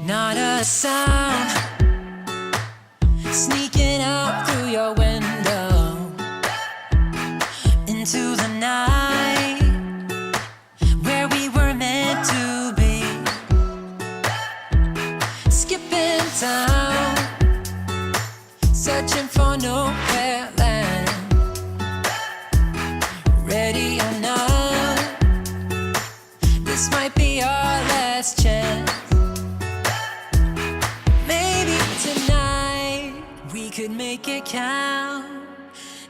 Not a sound sneaking out through your window into the night where we were meant to be. Skipping town, searching for nowhere land. Ready or not, this might be our last chance. Maybe tonight we could make it count.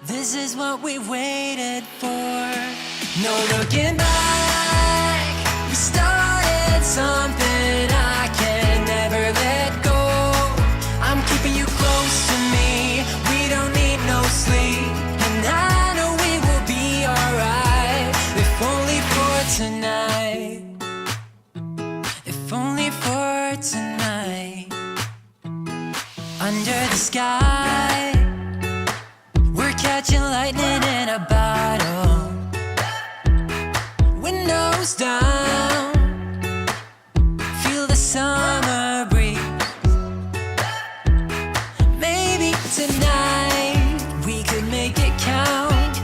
This is what we waited for. No looking back, we started something I can never let go. I'm keeping you close to me, we don't need no sleep. And I know we will be alright, if only for tonight. If only for tonight. Under the sky, we're catching lightning in a bottle. Windows down, feel the summer breeze. Maybe tonight we could make it count.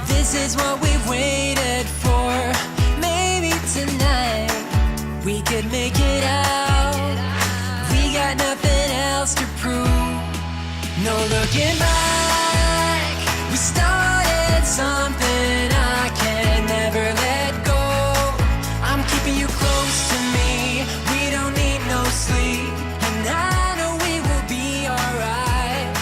This is what we waited for. Maybe tonight we could make it out. We got nothing else to prove. No looking back, we started something I can never let go. I'm keeping you close to me, we don't need no sleep. And I know we will be alright.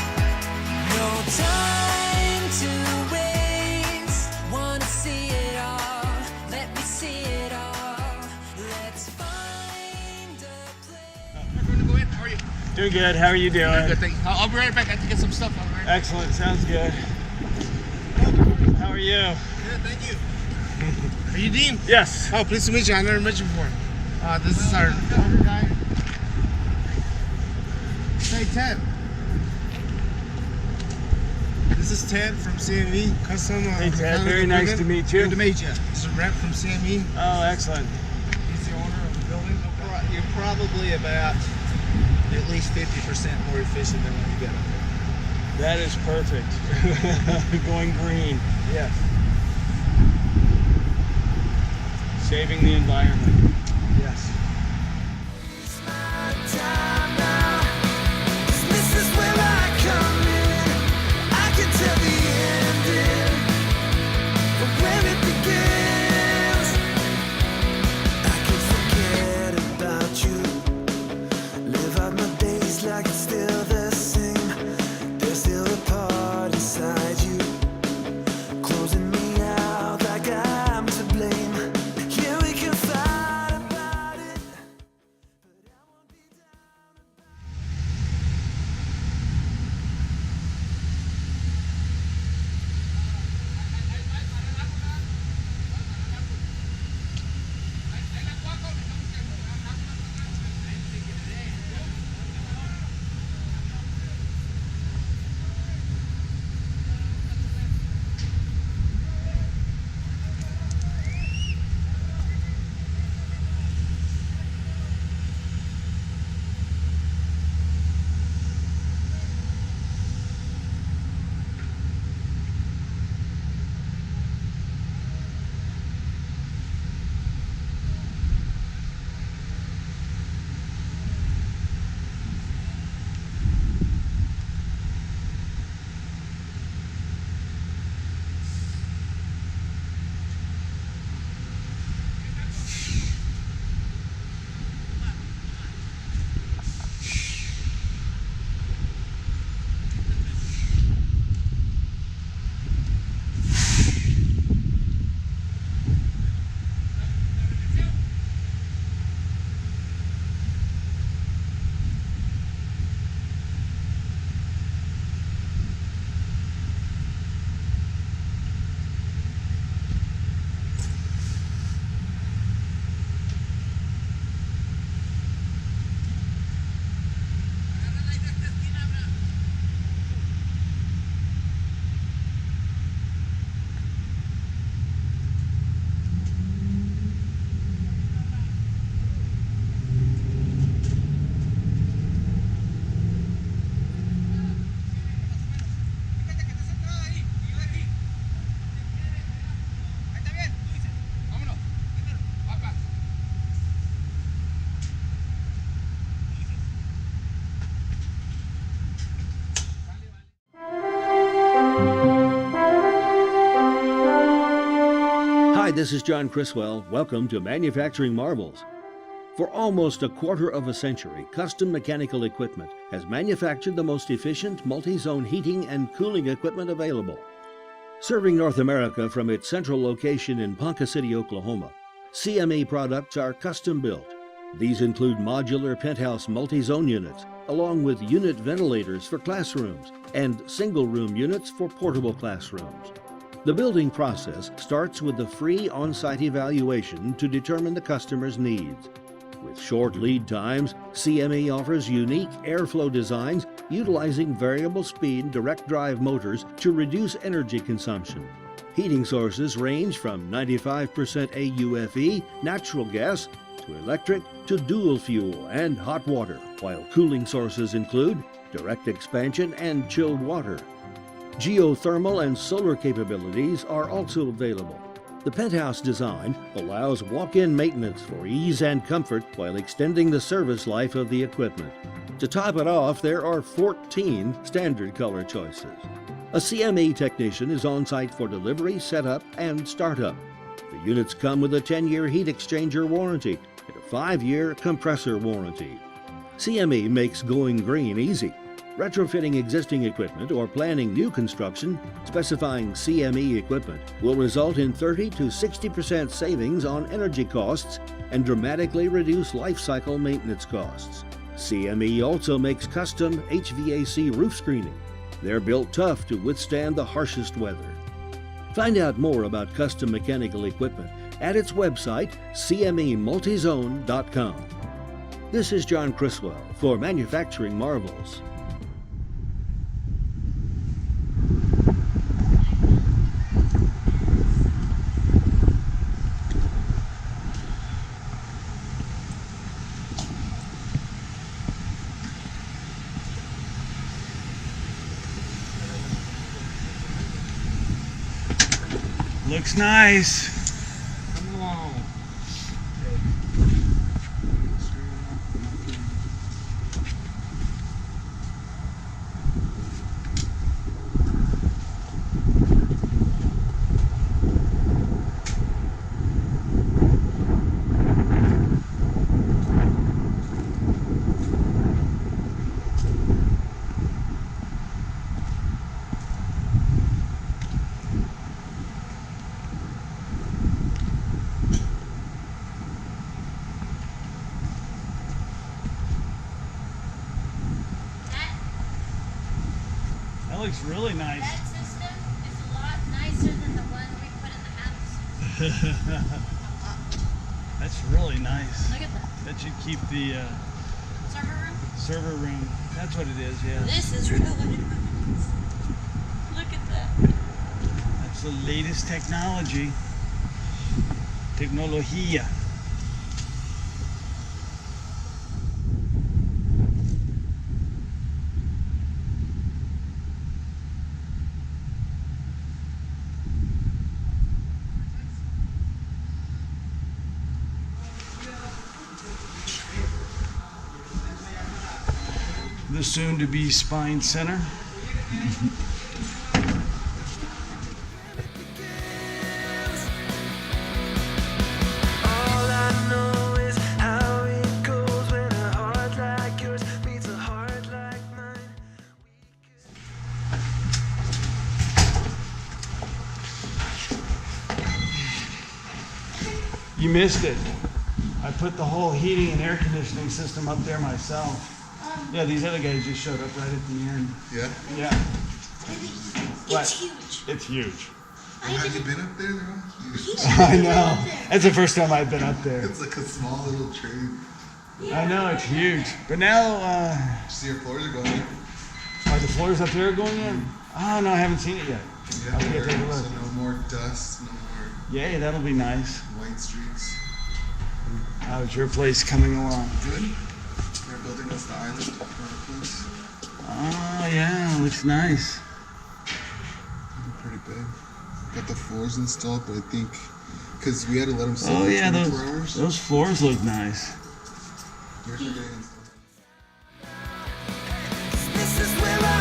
No time to waste, wanna see it all. Let me see it all. Let's find a place. I'm going to go in. How are you? Doing good. How are you doing? Good, thank you. I'll be right back. I have to get some stuff. I'll be right back. Excellent. Sounds good. How are you? Good, thank you. Are you Dean? Yes. Oh, pleased to meet you. I've never met you before. This is our owner guy. Say Ted. This is Ted from CME Custom. Hey Ted, very nice to meet you. Good to meet you. This is Rep from CME. Oh, excellent. He's the owner of the building. You're probably about at least 50% more efficient than when you got up there. That is perfect. Going green. Yes. Saving the environment. Yes. Closing me out like I'm to blame. Yeah, we can fight. this is John Criswell. Welcome to Manufacturing Marvels. For almost a quarter of a century, Custom Mechanical Equipment has manufactured the most efficient multi-zone heating and cooling equipment available. Serving North America from its central location in Ponca City, Oklahoma, CME products are custom built. These include modular penthouse multi-zone units, along with unit ventilators for classrooms and single-room units for portable classrooms. The building process starts with a free on-site evaluation to determine the customer's needs. With short lead times, CME offers unique airflow designs utilizing variable speed direct drive motors to reduce energy consumption. Heating sources range from 95% AUFE, natural gas, to electric, to dual fuel and hot water, while cooling sources include direct expansion and chilled water. Geothermal and solar capabilities are also available. The penthouse design allows walk-in maintenance for ease and comfort while extending the service life of the equipment. To top it off, there are 14 standard color choices. A CME technician is on site for delivery, setup, and startup. The units come with a 10-year heat exchanger warranty and a 5-year compressor warranty. CME makes going green easy. Retrofitting existing equipment or planning new construction specifying CME equipment will result in 30 to 60% savings on energy costs and dramatically reduce life cycle maintenance costs. CME also makes custom HVAC roof screening. They're built tough to withstand the harshest weather. Find out more about custom mechanical equipment at its website, cmemultizone.com. This is John Criswell for Manufacturing Marvels. Looks nice. Come on. That looks really nice. That system is a lot nicer than the one we put in the house. That's really nice. Look at that. That should keep the Server room. server room. That's what it is, yeah. This is really nice. Look at that. That's the latest technology. Tecnología. The soon-to-be Spine Center. All I know is how it goes when a heart like yours meets a heart like mine. You missed it. I put the whole heating and air conditioning system up there myself. Yeah, these other guys just showed up right at the end. Yeah? Yeah. What? It's huge. It's huge. Have you been up there though? I know. That's the first time I've been up there. It's like a small little train. I know, it's huge. But now, See your floors are going in. are the floors up there going in? Oh, no, I haven't seen it yet. Yeah, Okay, there, take a look. so no more dust, no more Yay, that'll be nice. white streaks. How's your place coming along? Good. They're building us the island for our place. Oh, yeah, looks nice. Pretty big. Got the floors installed, but I think because we had to let them sit Oh, for yeah, 24 hours. those floors look nice. Yours are getting installed. This is where I